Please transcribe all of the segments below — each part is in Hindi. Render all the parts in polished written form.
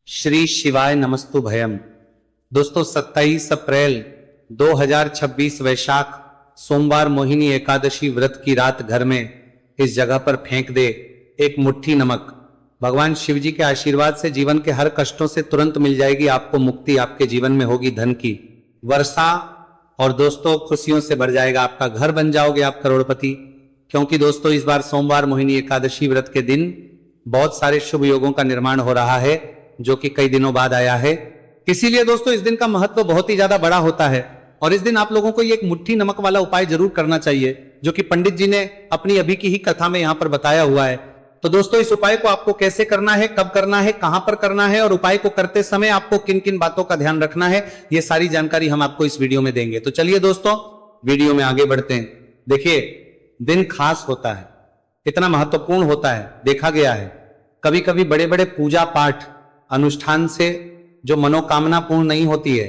श्री शिवाय नमस्तु भयम। दोस्तों 27 अप्रैल 2026 वैशाख सोमवार मोहिनी एकादशी व्रत की रात घर में इस जगह पर फेंक दे एक मुट्ठी नमक। भगवान शिव जी के आशीर्वाद से जीवन के हर कष्टों से तुरंत मिल जाएगी आपको मुक्ति। आपके जीवन में होगी धन की वर्षा और दोस्तों खुशियों से भर जाएगा आपका घर, बन जाओगे आप करोड़पति। क्योंकि दोस्तों इस बार सोमवार मोहिनी एकादशी व्रत के दिन बहुत सारे शुभ योगों का निर्माण हो रहा है जो कि कई दिनों बाद आया है। इसीलिए दोस्तों इस दिन का महत्व बहुत ही ज्यादा बड़ा होता है और इस दिन आप लोगों को ये एक मुट्ठी नमक वाला उपाय जरूर करना चाहिए जो कि पंडित जी ने अपनी अभी की ही कथा में यहां पर बताया हुआ है। तो दोस्तों इस उपाय को आपको कैसे करना है, कब करना है, कहां पर करना है और उपाय को करते समय आपको किन किन बातों का ध्यान रखना है, ये सारी जानकारी हम आपको इस वीडियो में देंगे। तो चलिए दोस्तों वीडियो में आगे बढ़ते हैं। देखिए दिन खास होता है, इतना महत्वपूर्ण होता है, देखा गया है कभी कभी बड़े बड़े पूजा पाठ अनुष्ठान से जो मनोकामना पूर्ण नहीं होती है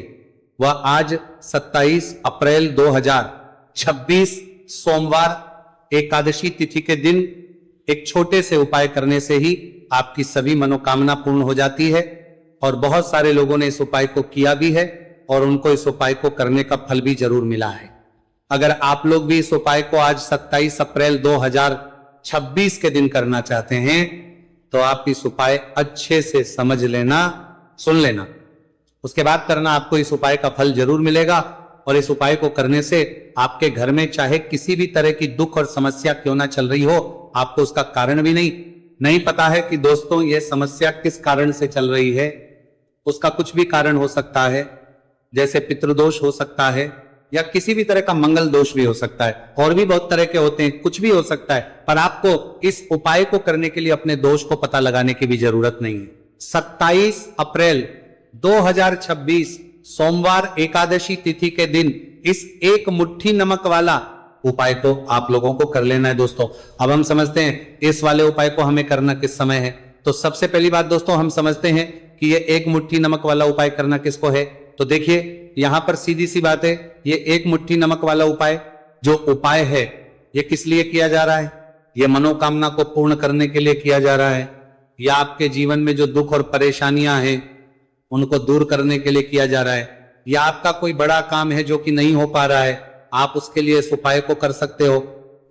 वह आज 27 अप्रैल 2026 सोमवार एकादशी तिथि के दिन एक छोटे से उपाय करने से ही आपकी सभी मनोकामना पूर्ण हो जाती है। और बहुत सारे लोगों ने इस उपाय को किया भी है और उनको इस उपाय को करने का फल भी जरूर मिला है। अगर आप लोग भी इस उपाय को आज 27 अप्रैल 2026 के दिन करना चाहते हैं तो आप इस उपाय अच्छे से समझ लेना, सुन लेना, उसके बाद करना। आपको इस उपाय का फल जरूर मिलेगा और इस उपाय को करने से आपके घर में चाहे किसी भी तरह की दुख और समस्या क्यों ना चल रही हो, आपको उसका कारण भी नहीं पता है कि दोस्तों यह समस्या किस कारण से चल रही है। उसका कुछ भी कारण हो सकता है, जैसे पितृदोष हो सकता है या किसी भी तरह का मंगल दोष भी हो सकता है, और भी बहुत तरह के होते हैं, कुछ भी हो सकता है। पर आपको इस उपाय को करने के लिए अपने दोष को पता लगाने की भी जरूरत नहीं है। 27 अप्रैल 2026 सोमवार एकादशी तिथि के दिन इस एक मुट्ठी नमक वाला उपाय को आप लोगों को कर लेना है। दोस्तों अब हम समझते हैं इस वाले उपाय को हमें करना किस समय है। तो सबसे पहली बात दोस्तों हम समझते हैं कि ये एक मुट्ठी नमक वाला उपाय करना किसको है। तो देखिए यहां पर सीधी सी बात है, ये एक मुट्ठी नमक वाला उपाय जो उपाय है ये किस लिए किया जा रहा है? ये मनोकामना को पूर्ण करने के लिए किया जा रहा है, या आपके जीवन में जो दुख और परेशानियां हैं उनको दूर करने के लिए किया जा रहा है, या आपका कोई बड़ा काम है जो कि नहीं हो पा रहा है, आप उसके लिए इस उपाय को कर सकते हो।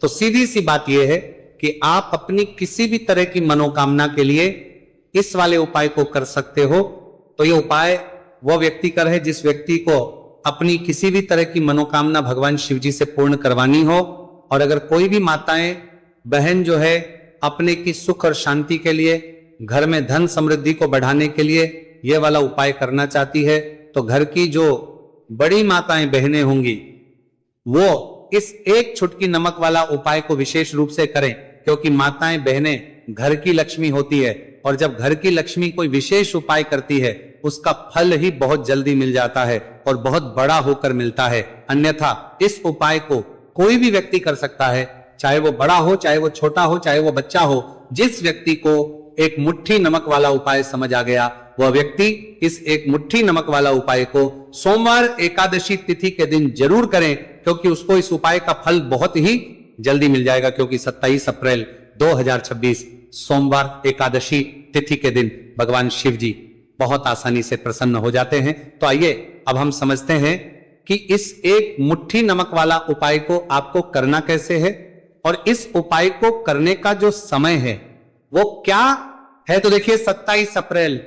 तो सीधी सी बात यह है कि आप अपनी किसी भी तरह की मनोकामना के लिए इस वाले उपाय को कर सकते हो। तो ये उपाय वह व्यक्ति कर है जिस व्यक्ति को अपनी किसी भी तरह की मनोकामना भगवान शिव जी से पूर्ण करवानी हो। और अगर कोई भी माताएं बहन जो है अपने की सुख और शांति के लिए, घर में धन समृद्धि को बढ़ाने के लिए यह वाला उपाय करना चाहती है तो घर की जो बड़ी माताएं बहनें होंगी वो इस एक चुटकी नमक वाला उपाय को विशेष रूप से करें, क्योंकि माताएं बहनें घर की लक्ष्मी होती है और जब घर की लक्ष्मी कोई विशेष उपाय करती है उसका फल ही बहुत जल्दी मिल जाता है और बहुत बड़ा होकर मिलता है। अन्यथा इस उपाय को कोई भी व्यक्ति कर सकता है, चाहे वो बड़ा हो, चाहे वो छोटा हो, चाहे वो बच्चा हो। जिस व्यक्ति को एक मुट्ठी नमक वाला उपाय समझ आ गया वह व्यक्ति इस एक मुट्ठी नमक वाला उपाय को सोमवार एकादशी तिथि के दिन जरूर करें, क्योंकि उसको इस उपाय का फल बहुत ही जल्दी मिल जाएगा। क्योंकि 27 अप्रैल 2026 सोमवार एकादशी तिथि के दिन भगवान शिव जी बहुत आसानी से प्रसन्न हो जाते हैं। तो आइए अब हम समझते हैं कि इस एक मुट्ठी नमक वाला उपाय को आपको करना कैसे है और इस उपाय को करने का जो समय है वो क्या है। तो देखिए 27 अप्रैल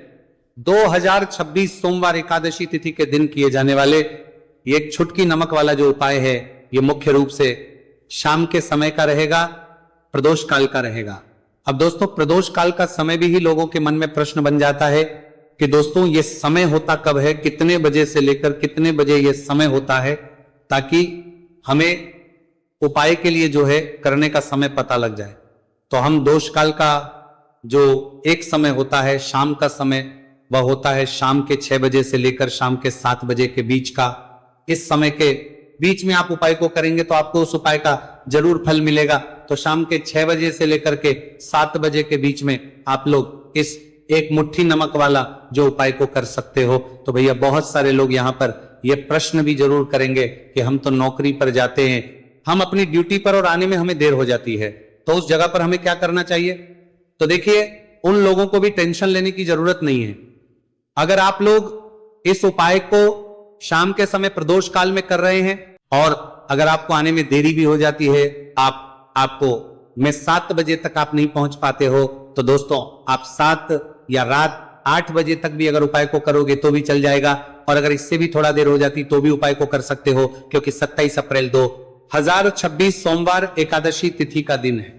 2026 सोमवार एकादशी तिथि के दिन किए जाने वाले ये एक छुटकी नमक वाला जो उपाय है ये मुख्य रूप से शाम के समय का रहेगा, प्रदोष काल का रहेगा। अब दोस्तों प्रदोष काल का समय भी ही लोगों के मन में प्रश्न बन जाता है कि दोस्तों ये समय होता कब है, कितने बजे से लेकर कितने बजे ये समय होता है, ताकि हमें उपाय के लिए जो है करने का समय पता लग जाए। तो हम दोष काल का जो एक समय होता है शाम का समय, वह होता है शाम के 6 बजे से लेकर शाम के 7 बजे के बीच का। इस समय के बीच में आप उपाय को करेंगे तो आपको उस उपाय का जरूर फल मिलेगा। तो शाम के 6 बजे से लेकर के 7 बजे के बीच में आप लोग इस एक मुट्ठी नमक वाला जो उपाय को कर सकते हो। तो भैया बहुत सारे लोग यहाँ पर ये प्रश्न भी जरूर करेंगे कि हम तो नौकरी पर जाते हैं, हम अपनी ड्यूटी पर और आने में हमें देर हो जाती है, तो उस जगह पर हमें क्या करना चाहिए। तो देखिए उन लोगों को भी टेंशन लेने की जरूरत नहीं है। अगर आप लोग इस उपाय को शाम के समय प्रदोष काल में कर रहे हैं और अगर आपको आने में देरी भी हो जाती है, आपको मैं 7 बजे तक आप नहीं पहुंच पाते हो, तो दोस्तों आप 7 या रात 8 बजे तक भी अगर उपाय को करोगे तो भी चल जाएगा। और अगर इससे भी थोड़ा देर हो जाती तो भी उपाय को कर सकते हो, क्योंकि 27 अप्रैल 2026 सोमवार एकादशी तिथि का दिन है।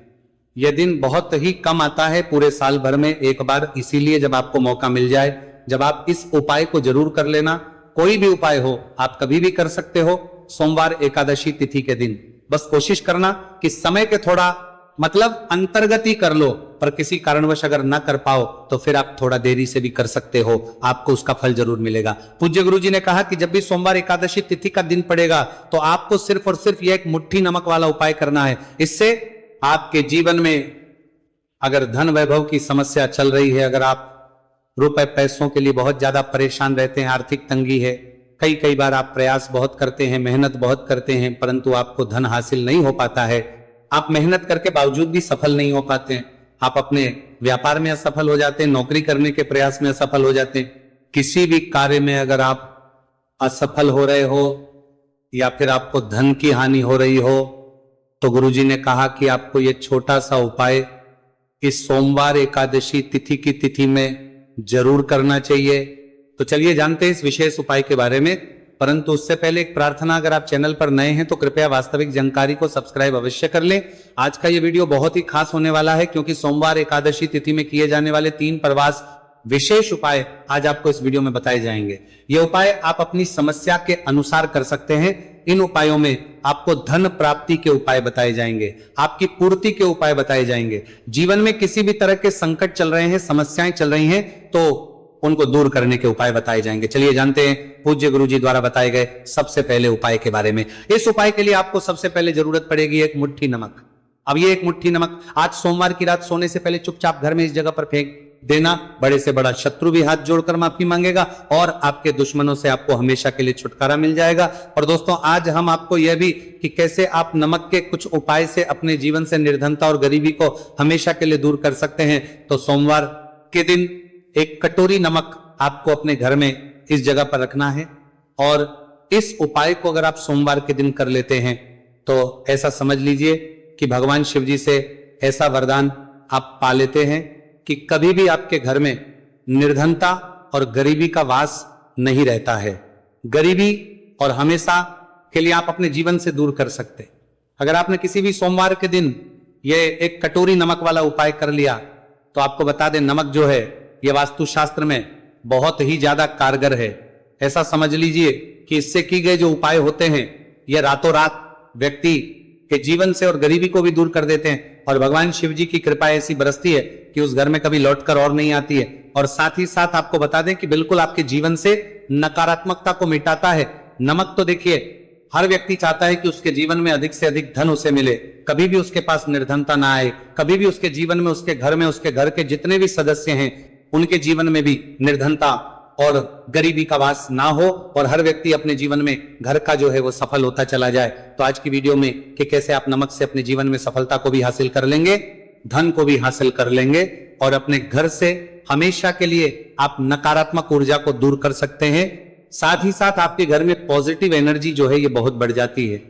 यह दिन बहुत ही कम आता है पूरे साल भर में एक बार, इसीलिए जब आपको मौका मिल जाए, जब आप इस उपाय को जरूर कर लेना। कोई भी उपाय हो आप कभी भी कर सकते हो, सोमवार एकादशी तिथि के दिन। बस कोशिश करना कि समय के थोड़ा मतलब अंतर्गत ही कर लो, पर किसी कारणवश अगर ना कर पाओ तो फिर आप थोड़ा देरी से भी कर सकते हो, आपको उसका फल जरूर मिलेगा। पूज्य गुरु जी ने कहा कि जब भी सोमवार एकादशी तिथि का दिन पड़ेगा तो आपको सिर्फ और सिर्फ यह एक मुट्ठी नमक वाला उपाय करना है। इससे आपके जीवन में अगर धन वैभव की समस्या चल रही है, अगर आप रुपए पैसों के लिए बहुत ज्यादा परेशान रहते हैं, आर्थिक तंगी है, कई बार आप प्रयास बहुत करते हैं, मेहनत बहुत करते हैं, परंतु आपको धन हासिल नहीं हो पाता है, आप मेहनत करके बावजूद भी सफल नहीं हो पाते हैं, आप अपने व्यापार में असफल हो जाते हैं, नौकरी करने के प्रयास में असफल हो जाते हैं, किसी भी कार्य में अगर आप असफल हो रहे हो या फिर आपको धन की हानि हो रही हो, तो गुरुजी ने कहा कि आपको यह छोटा सा उपाय इस सोमवार एकादशी तिथि की तिथि में जरूर करना चाहिए। तो चलिए जानते हैं इस विशेष उपाय के बारे में, परंतु उससे पहले एक प्रार्थना, अगर आप चैनल पर नए हैं तो कृपया वास्तविक जानकारी को सब्सक्राइब अवश्य कर लें। आज का ये वीडियो बहुत ही खास होने वाला है, क्योंकि सोमवार एकादशी तिथि में किए जाने वाले 3 प्रवास विशेष उपाय आज आपको इस वीडियो में बताए जाएंगे। ये उपाय आप अपनी समस्या के अनुसार कर सकते हैं। इन उपायों में आपको धन प्राप्ति के उपाय बताए जाएंगे, आपकी पूर्ति के उपाय बताए जाएंगे। जीवन में किसी भी तरह के संकट चल रहे हैं, समस्याएं चल रही हैं, तो उनको दूर करने के उपाय बताए जाएंगे। चलिए जानते हैं पूज्य गुरु जी द्वारा बताए गए सबसे पहले उपाय के बारे में। इस उपाय के लिए आपको सबसे पहले जरूरत पड़ेगी एक मुट्ठी नमक। अब ये एक मुट्ठी नमक आज सोमवार की रात सोने से पहले चुपचाप घर में इस जगह पर फेंक देना। बड़े से बड़ा शत्रु भी हाथ जोड़कर माफी मांगेगा और आपके दुश्मनों से आपको हमेशा के लिए छुटकारा मिल जाएगा। और दोस्तों आज हम आपको यह भी कि कैसे आप नमक के कुछ उपाय से अपने जीवन से निर्धनता और गरीबी को हमेशा के लिए दूर कर सकते हैं। तो सोमवार के दिन एक कटोरी नमक आपको अपने घर में इस जगह पर रखना है, और इस उपाय को अगर आप सोमवार के दिन कर लेते हैं तो ऐसा समझ लीजिए कि भगवान शिव जी से ऐसा वरदान आप पा लेते हैं कि कभी भी आपके घर में निर्धनता और गरीबी का वास नहीं रहता है। गरीबी और हमेशा के लिए आप अपने जीवन से दूर कर सकते। अगर आपने किसी भी सोमवार के दिन ये एक कटोरी नमक वाला उपाय कर लिया तो आपको बता दें, नमक जो है यह वास्तुशास्त्र में बहुत ही ज्यादा कारगर है। ऐसा समझ लीजिए कि इससे की गए जो उपाय होते हैं यह रातों रात व्यक्ति के जीवन से और गरीबी को भी दूर कर देते हैं, और भगवान शिव जी की कृपा ऐसी बरसती है कि उस घर में कभी लौटकर और नहीं आती है। और साथ ही साथ आपको बता दें कि बिल्कुल आपके जीवन से नकारात्मकता को मिटाता है। नमक तो देखिए हर व्यक्ति चाहता है कि उसके जीवन में अधिक से अधिक धन उसे मिले, कभी भी उसके पास निर्धनता ना आए, कभी भी उसके जीवन में, उसके घर में, उसके घर के जितने भी सदस्य हैं उनके जीवन में भी निर्धनता और गरीबी का वास ना हो, और हर व्यक्ति अपने जीवन में घर का जो है वो सफल होता चला जाए। तो आज की वीडियो में कि कैसे आप नमक से अपने जीवन में सफलता को भी हासिल कर लेंगे, धन को भी हासिल कर लेंगे, और अपने घर से हमेशा के लिए आप नकारात्मक ऊर्जा को दूर कर सकते हैं। साथ ही साथ आपके घर में पॉजिटिव एनर्जी जो है ये बहुत बढ़ जाती है।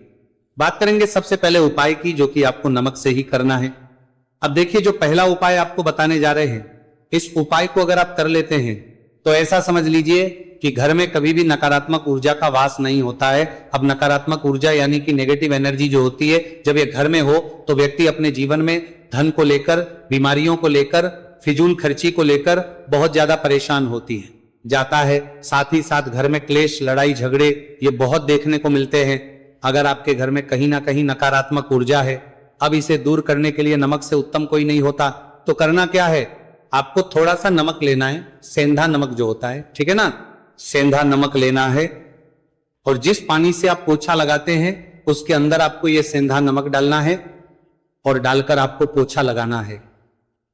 बात करेंगे सबसे पहले उपाय की, जो कि आपको नमक से ही करना है। अब देखिए जो पहला उपाय आपको बताने जा रहे हैं, इस उपाय को अगर आप कर लेते हैं तो ऐसा समझ लीजिए कि घर में कभी भी नकारात्मक ऊर्जा का वास नहीं होता है। अब नकारात्मक ऊर्जा यानी कि नेगेटिव एनर्जी जो होती है, जब ये घर में हो तो व्यक्ति अपने जीवन में धन को लेकर, बीमारियों को लेकर, फिजूल खर्ची को लेकर बहुत ज्यादा परेशान होती है जाता है। साथ ही साथ घर में क्लेश, लड़ाई झगड़े ये बहुत देखने को मिलते हैं। अगर आपके घर में कहीं ना कहीं नकारात्मक ऊर्जा है, अब इसे दूर करने के लिए नमक से उत्तम कोई नहीं होता। तो करना क्या है, आपको थोड़ा सा नमक लेना है, सेंधा नमक जो होता है, ठीक है ना, सेंधा नमक लेना है, और जिस पानी से आप पोछा लगाते हैं उसके अंदर आपको यह सेंधा नमक डालना है और डालकर आपको पोछा लगाना है।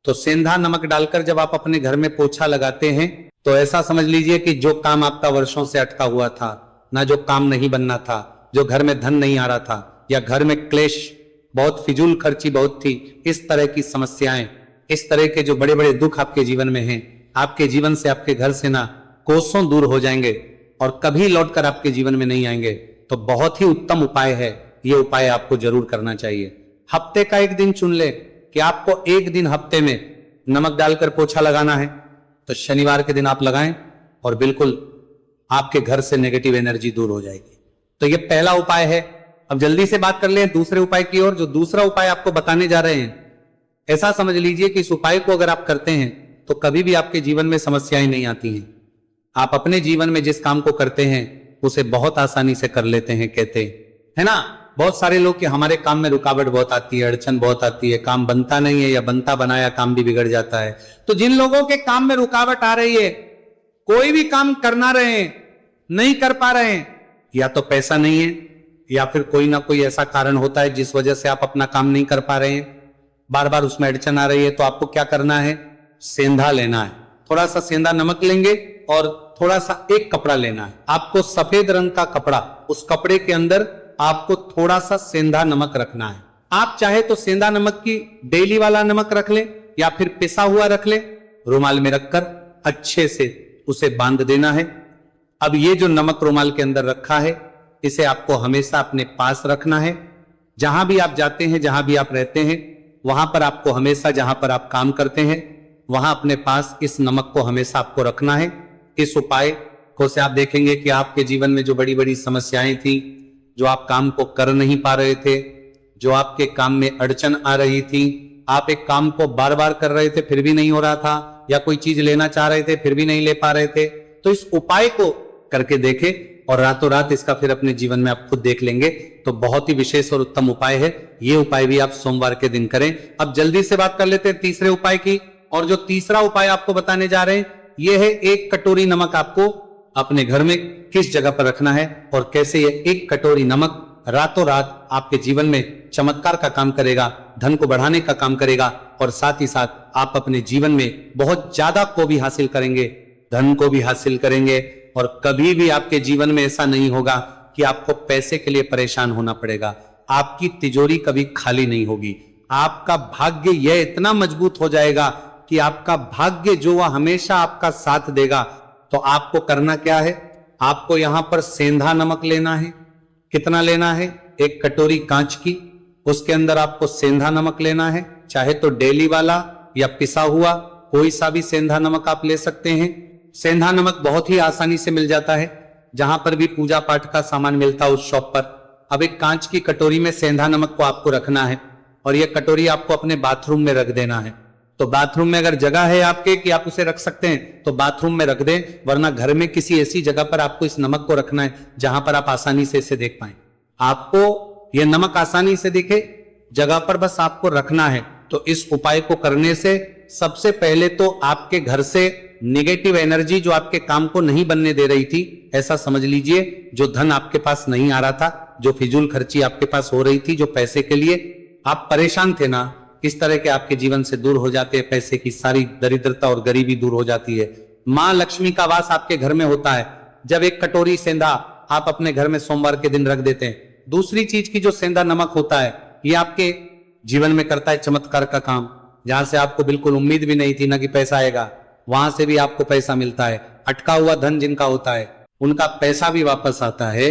तो सेंधा नमक डालकर जब आप अपने घर में पोछा लगाते हैं तो ऐसा समझ लीजिए कि जो काम आपका वर्षों से अटका हुआ था, ना जो काम नहीं बनना था, जो घर में धन नहीं आ रहा था, या घर में क्लेश, बहुत फिजूल खर्ची बहुत थी, इस तरह की समस्याएं, इस तरह के जो बड़े बड़े दुख आपके जीवन में हैं, आपके जीवन से, आपके घर से ना कोसों दूर हो जाएंगे और कभी लौटकर आपके जीवन में नहीं आएंगे। तो बहुत ही उत्तम उपाय है, ये उपाय आपको जरूर करना चाहिए। हफ्ते का एक दिन चुन ले कि आपको एक दिन हफ्ते में नमक डालकर पोछा लगाना है, तो शनिवार के दिन आप लगाएं और बिल्कुल आपके घर से नेगेटिव एनर्जी दूर हो जाएगी। तो ये पहला उपाय है। अब जल्दी से बात कर लें दूसरे उपाय की ओर। जो दूसरा उपाय आपको बताने जा रहे हैं, ऐसा समझ लीजिए कि इस उपाय को अगर आप करते हैं तो कभी भी आपके जीवन में समस्याएं नहीं आती हैं। आप अपने जीवन में जिस काम को करते हैं उसे बहुत आसानी से कर लेते हैं, कहते है ना। बहुत सारे लोग कि हमारे काम में रुकावट बहुत आती है, अड़चन बहुत आती है, काम बनता नहीं है या बनता बनाया काम भी बिगड़ जाता है। तो जिन लोगों के काम में रुकावट आ रही है, कोई भी काम करना रहे हैं, नहीं कर पा रहे हैं, या तो पैसा नहीं है या फिर कोई ना कोई ऐसा कारण होता है जिस वजह से आप अपना काम नहीं कर पा रहे हैं, बार बार उसमें अड़चन आ रही है, तो आपको क्या करना है, सेंधा लेना है। थोड़ा सा सेंधा नमक लेंगे और थोड़ा सा एक कपड़ा लेना है आपको, सफेद रंग का कपड़ा। उस कपड़े के अंदर आपको थोड़ा सा सेंधा नमक रखना है। आप चाहे तो सेंधा नमक की डेली वाला नमक रख ले या फिर पिसा हुआ रख ले, रुमाल में रखकर अच्छे से उसे बांध देना है। अब ये जो नमक रुमाल के अंदर रखा है, इसे आपको हमेशा अपने पास रखना है। जहां भी आप जाते हैं, जहां भी आप रहते हैं, वहां पर आपको हमेशा, जहां पर आप काम करते हैं, वहां अपने पास इस नमक को हमेशा आपको रखना है। इस उपाय को से आप देखेंगे कि आपके जीवन में जो बड़ी बड़ी समस्याएं थी, जो आप काम को कर नहीं पा रहे थे, जो आपके काम में अड़चन आ रही थी, आप एक काम को बार बार कर रहे थे फिर भी नहीं हो रहा था, या कोई चीज लेना चाह रहे थे फिर भी नहीं ले पा रहे थे, तो इस उपाय को करके देखें और रातों रात इसका फिर अपने जीवन में आप खुद देख लेंगे। तो बहुत ही विशेष और उत्तम उपाय है। ये उपाय भी आप सोमवार के दिन करें। अब जल्दी से बात कर लेते हैं तीसरे उपाय की। और जो तीसरा उपाय आपको बताने जा रहे हैं, यह है 1 कटोरी नमक आपको अपने घर में किस जगह पर रखना है और कैसे ये 1 कटोरी नमक रातों रात आपके जीवन में चमत्कार का काम करेगा, धन को बढ़ाने का काम करेगा, और साथ ही साथ आप अपने जीवन में बहुत ज्यादा को भी हासिल करेंगे, धन को भी हासिल करेंगे, और कभी भी आपके जीवन में ऐसा नहीं होगा कि आपको पैसे के लिए परेशान होना पड़ेगा। आपकी तिजोरी कभी खाली नहीं होगी। आपका भाग्य यह इतना मजबूत हो जाएगा कि आपका भाग्य जो वह हमेशा आपका साथ देगा। तो आपको करना क्या है, आपको यहां पर सेंधा नमक लेना है। कितना लेना है, 1 कटोरी कांच की, उसके अंदर आपको सेंधा नमक लेना है। चाहे तो डेली वाला या पिसा हुआ कोई सा भी सेंधा नमक आप ले सकते हैं। सेंधा नमक बहुत ही आसानी से मिल जाता है, जहां पर भी पूजा पाठ का सामान मिलता है उस शॉप पर। अब एक कांच की कटोरी में सेंधा नमक को आपको रखना है और यह कटोरी आपको अपने बाथरूम में रख देना है। तो बाथरूम में अगर जगह है आपके कि आप उसे रख सकते हैं तो बाथरूम में रख दें, वरना घर में किसी ऐसी जगह पर आपको इस नमक को रखना है जहां पर आप आसानी से इसे देख पाए। आपको यह नमक आसानी से दिखे जगह पर बस आपको रखना है। तो इस उपाय को करने से सबसे पहले तो आपके घर से नेगेटिव एनर्जी जो आपके काम को नहीं बनने दे रही थी, ऐसा समझ लीजिए, जो धन आपके पास नहीं आ रहा था, जो फिजूल खर्ची आपके पास हो रही थी, जो पैसे के लिए आप परेशान थे ना, इस तरह के आपके जीवन से दूर हो जाते हैं। पैसे की सारी दरिद्रता और गरीबी दूर हो जाती है। मां लक्ष्मी का वास आपके घर में होता है जब 1 कटोरी सेंधा आप अपने घर में सोमवार के दिन रख देते हैं। दूसरी चीज की जो सेंधा नमक होता है, ये आपके जीवन में करता है चमत्कार का काम। जहां से आपको बिल्कुल उम्मीद भी नहीं थी ना कि पैसा आएगा, वहां से भी आपको पैसा मिलता है। अटका हुआ धन जिनका होता है उनका पैसा भी वापस आता है।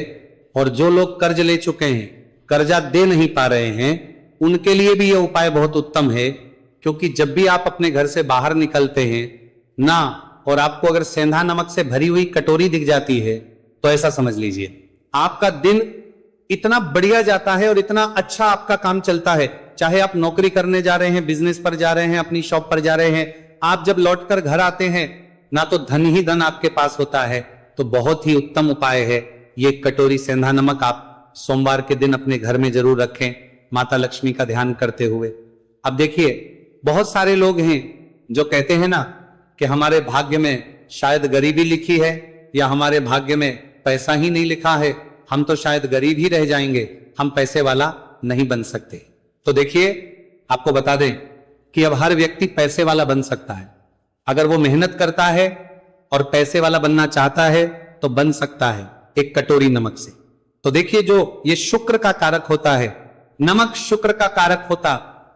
और जो लोग कर्ज ले चुके हैं, कर्जा दे नहीं पा रहे हैं, उनके लिए भी यह उपाय बहुत उत्तम है। क्योंकि जब भी आप अपने घर से बाहर निकलते हैं ना, और आपको अगर सेंधा नमक से भरी हुई कटोरी दिख जाती है, तो ऐसा समझ लीजिए आपका दिन इतना बढ़िया जाता है और इतना अच्छा आपका काम चलता है। चाहे आप नौकरी करने जा रहे हैं, बिजनेस पर जा रहे हैं, अपनी शॉप पर जा रहे हैं, आप जब लौटकर घर आते हैं ना, तो धन ही धन आपके पास होता है। तो बहुत ही उत्तम उपाय है ये कटोरी सेंधा नमक। आप सोमवार के दिन अपने घर में जरूर रखें, माता लक्ष्मी का ध्यान करते हुए। अब देखिए, बहुत सारे लोग हैं जो कहते हैं ना कि हमारे भाग्य में शायद गरीबी लिखी है, या हमारे भाग्य में पैसा ही नहीं लिखा है, हम तो शायद गरीब ही रह जाएंगे, हम पैसे वाला नहीं बन सकते। तो देखिए, आपको बता दें कि अब हर व्यक्ति पैसे वाला बन सकता है। अगर वो मेहनत करता है और पैसे वाला बनना चाहता है तो बन सकता है 1 कटोरी नमक से। तो देखिए, जो ये शुक्र का कारक होता है, नमक शुक्र का कारक होता,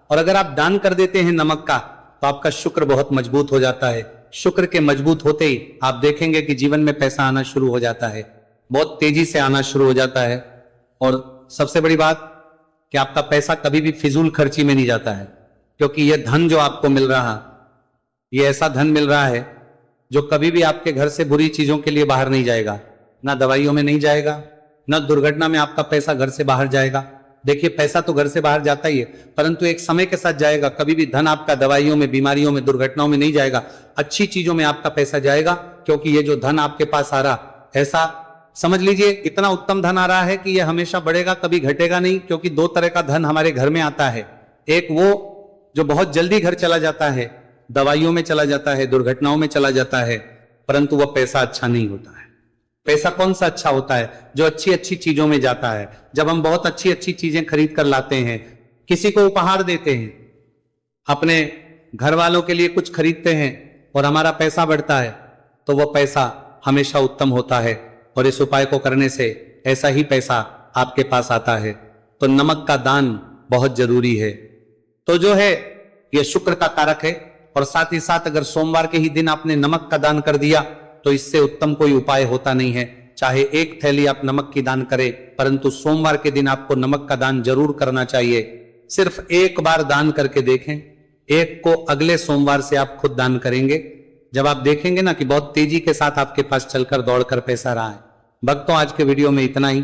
और अगर आप दान कर देते हैं नमक का, तो आपका शुक्र बहुत मजबूत हो जाता है। शुक्र के मजबूत होते ही आप देखेंगे कि जीवन में पैसा आना शुरू हो जाता है, बहुत तेजी से आना शुरू हो जाता है। और सबसे बड़ी बात कि आपका पैसा कभी भी फिजूल खर्ची में नहीं जाता है, क्योंकि यह धन जो आपको मिल रहा, ये ऐसा धन मिल रहा है जो कभी भी आपके घर से बुरी चीजों के लिए बाहर नहीं जाएगा, ना दवाइयों में नहीं जाएगा, ना दुर्घटना में आपका पैसा घर से बाहर जाएगा। देखिए, पैसा तो घर से बाहर जाता ही है, परंतु एक समय के साथ जाएगा। कभी भी धन आपका दवाइयों में, बीमारियों में, दुर्घटनाओं में नहीं जाएगा, अच्छी चीजों में आपका पैसा जाएगा। क्योंकि ये जो धन आपके पास आ रहा, ऐसा समझ लीजिए इतना उत्तम धन आ रहा है कि यह हमेशा बढ़ेगा, कभी घटेगा नहीं। क्योंकि दो तरह का धन हमारे घर में आता है, एक वो जो बहुत जल्दी घर चला जाता है, दवाइयों में चला जाता है, दुर्घटनाओं में चला जाता है, परंतु वह पैसा अच्छा नहीं होता है। पैसा कौन सा अच्छा होता है? जो अच्छी अच्छी चीजों में जाता है। जब हम बहुत अच्छी अच्छी चीजें खरीद कर लाते हैं, किसी को उपहार देते हैं, अपने घर वालों के लिए कुछ खरीदते हैं और हमारा पैसा बढ़ता है, तो वह पैसा हमेशा उत्तम होता है। और इस उपाय को करने से ऐसा ही पैसा आपके पास आता है। तो नमक का दान बहुत जरूरी है। तो जो है यह शुक्र का कारक है। और साथ ही साथ अगर सोमवार के ही दिन आपने नमक का दान कर दिया तो इससे उत्तम कोई उपाय होता नहीं है। चाहे एक थैली आप नमक की दान करें, परंतु सोमवार के दिन आपको नमक का दान जरूर करना चाहिए। सिर्फ एक बार दान करके देखें, एक को अगले सोमवार से आप खुद दान करेंगे। जब आप देखेंगे ना कि बहुत तेजी के साथ आपके पास चलकर दौड़कर पैसा रहा है। भक्तों, आज के वीडियो में इतना ही।